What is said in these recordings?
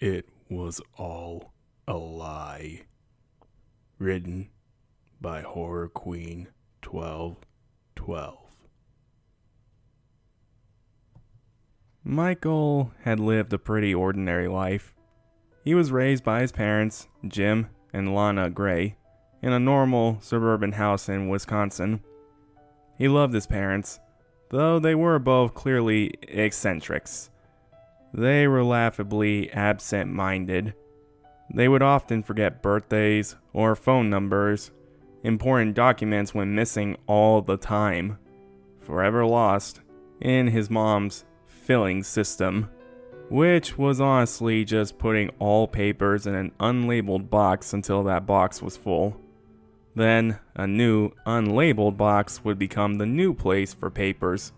It was all a lie. Written by Horror Queen 1212. Michael had lived a pretty ordinary life. He was raised by his parents, Jim and Lana Gray, in a normal suburban house in Wisconsin. He loved his parents, though they were both clearly eccentrics. They were laughably absent-minded. They would often forget birthdays or phone numbers. Important documents went missing all the time, forever lost in his mom's filling system, which was honestly just putting all papers in an unlabeled box until that box was full. Then a new unlabeled box would become the new place for papers.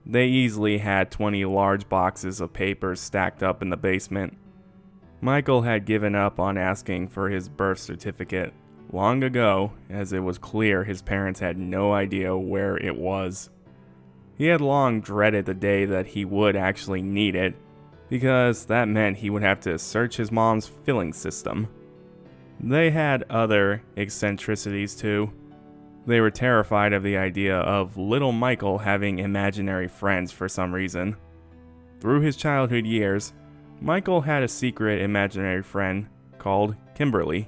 They easily had 20 large boxes of papers stacked up in the basement. Michael had given up on asking for his birth certificate long ago, as it was clear his parents had no idea where it was. He had long dreaded the day that he would actually need it, because that meant he would have to search his mom's filling system. They had other eccentricities too. They were terrified of the idea of little Michael having imaginary friends for some reason. Through his childhood years, Michael had a secret imaginary friend called Kimberly.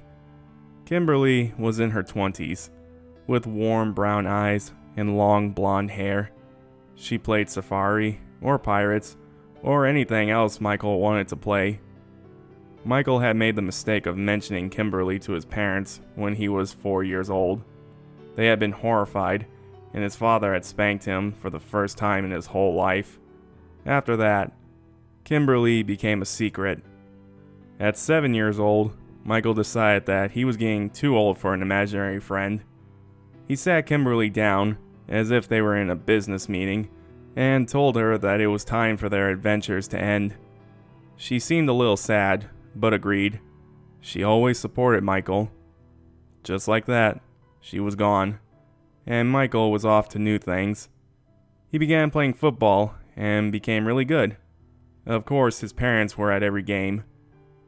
Kimberly was in her 20s, with warm brown eyes and long blonde hair. She played Safari, or Pirates, or anything else Michael wanted to play. Michael had made the mistake of mentioning Kimberly to his parents when he was 4 years old. They had been horrified, and his father had spanked him for the first time in his whole life. After that, Kimberly became a secret. At 7 years old, Michael decided that he was getting too old for an imaginary friend. He sat Kimberly down, as if they were in a business meeting, and told her that it was time for their adventures to end. She seemed a little sad, but agreed. She always supported Michael. Just like that, she was gone, and Michael was off to new things. He began playing football and became really good. Of course, his parents were at every game.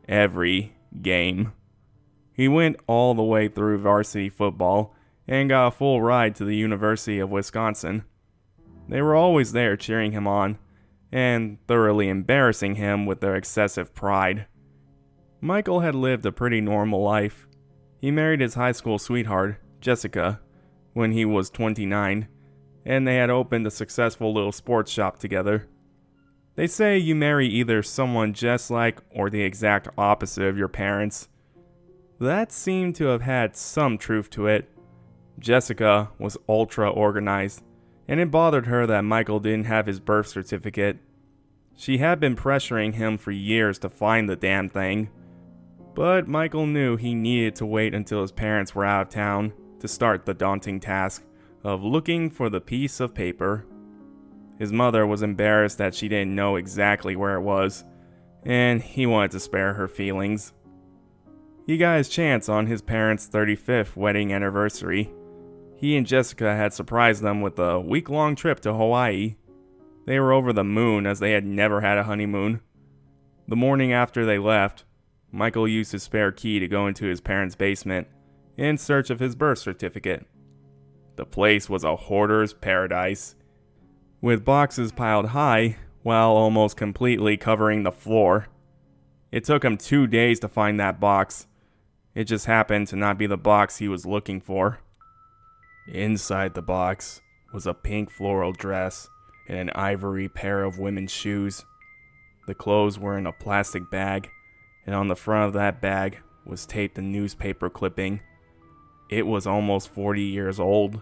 Every game. He went all the way through varsity football and got a full ride to the University of Wisconsin. They were always there cheering him on and thoroughly embarrassing him with their excessive pride. Michael had lived a pretty normal life. He married his high school sweetheart, Jessica, when he was 29, and they had opened a successful little sports shop together. They say you marry either someone just like or the exact opposite of your parents. That seemed to have had some truth to it. Jessica was ultra organized, and it bothered her that Michael didn't have his birth certificate. She had been pressuring him for years to find the damn thing. But Michael knew he needed to wait until his parents were out of town to start the daunting task of looking for the piece of paper. His mother was embarrassed that she didn't know exactly where it was, and he wanted to spare her feelings. He got his chance on his parents' 35th wedding anniversary. He and Jessica had surprised them with a week-long trip to Hawaii. They were over the moon as they had never had a honeymoon. The morning after they left, Michael used his spare key to go into his parents' basement in search of his birth certificate. The place was a hoarder's paradise, with boxes piled high while almost completely covering the floor. It took him 2 days to find that box. It just happened to not be the box he was looking for. Inside the box was a pink floral dress and an ivory pair of women's shoes. The clothes were in a plastic bag, and on the front of that bag was taped a newspaper clipping. It was almost 40 years old.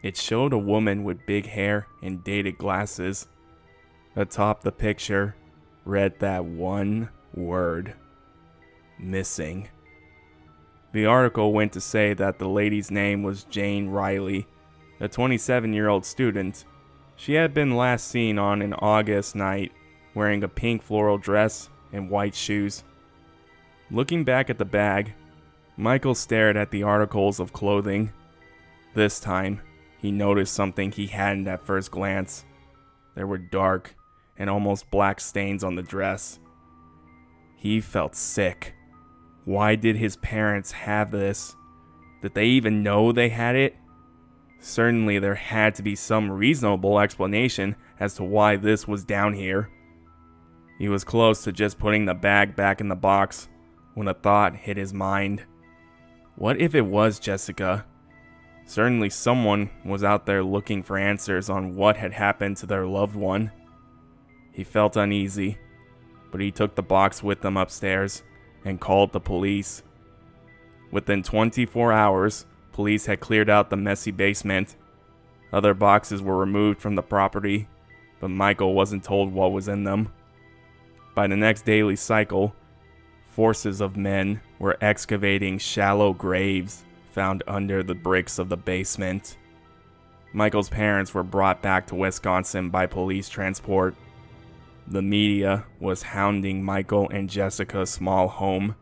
It showed a woman with big hair and dated glasses. Atop the picture read that one word: missing. The article went to say that the lady's name was Jane Riley, a 27-year-old student. She had been last seen on an August night wearing a pink floral dress and white shoes. Looking back at the bag, Michael stared at the articles of clothing. This time, he noticed something he hadn't at first glance. There were dark and almost black stains on the dress. He felt sick. Why did his parents have this? Did they even know they had it? Certainly there had to be some reasonable explanation as to why this was down here. He was close to just putting the bag back in the box when a thought hit his mind. What if it was Jessica? Certainly someone was out there looking for answers on what had happened to their loved one. He felt uneasy, but he took the box with him upstairs and called the police. Within 24 hours, police had cleared out the messy basement. Other boxes were removed from the property, but Michael wasn't told what was in them. By the next daily cycle, forces of men were excavating shallow graves found under the bricks of the basement. Michael's parents were brought back to Wisconsin by police transport. The media was hounding Michael and Jessica's small home.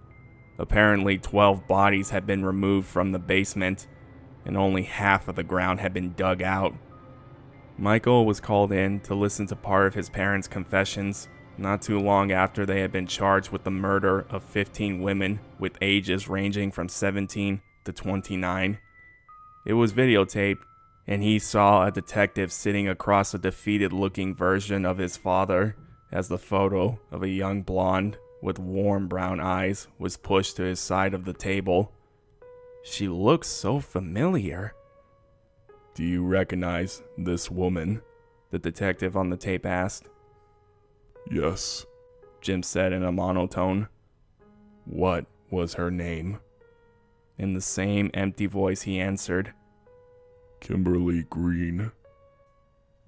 Apparently 12 bodies had been removed from the basement, and only half of the ground had been dug out. Michael was called in to listen to part of his parents' confessions not too long after they had been charged with the murder of 15 women with ages ranging from 17 to 29. It was videotaped, and he saw a detective sitting across a defeated-looking version of his father as the photo of a young blonde with warm brown eyes was pushed to his side of the table. She looks so familiar. "Do you recognize this woman?" the detective on the tape asked. "Yes," Jim said in a monotone. "What was her name?" In the same empty voice he answered, "Kimberly Green."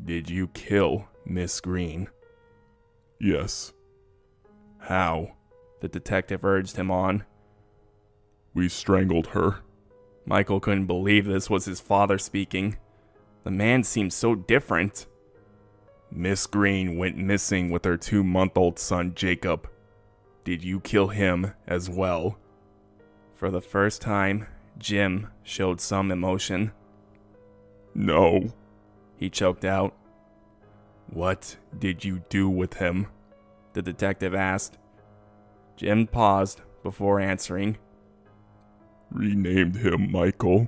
"Did you kill Miss Green?" "Yes." "How?" the detective urged him on. "We strangled her." Michael couldn't believe this was his father speaking. The man seemed so different. "Miss Green went missing with her 2-month-old son Jacob. Did you kill him as well?" For the first time, Jim showed some emotion. "No," he choked out. "What did you do with him?" the detective asked. Jim paused before answering. "Renamed him Michael."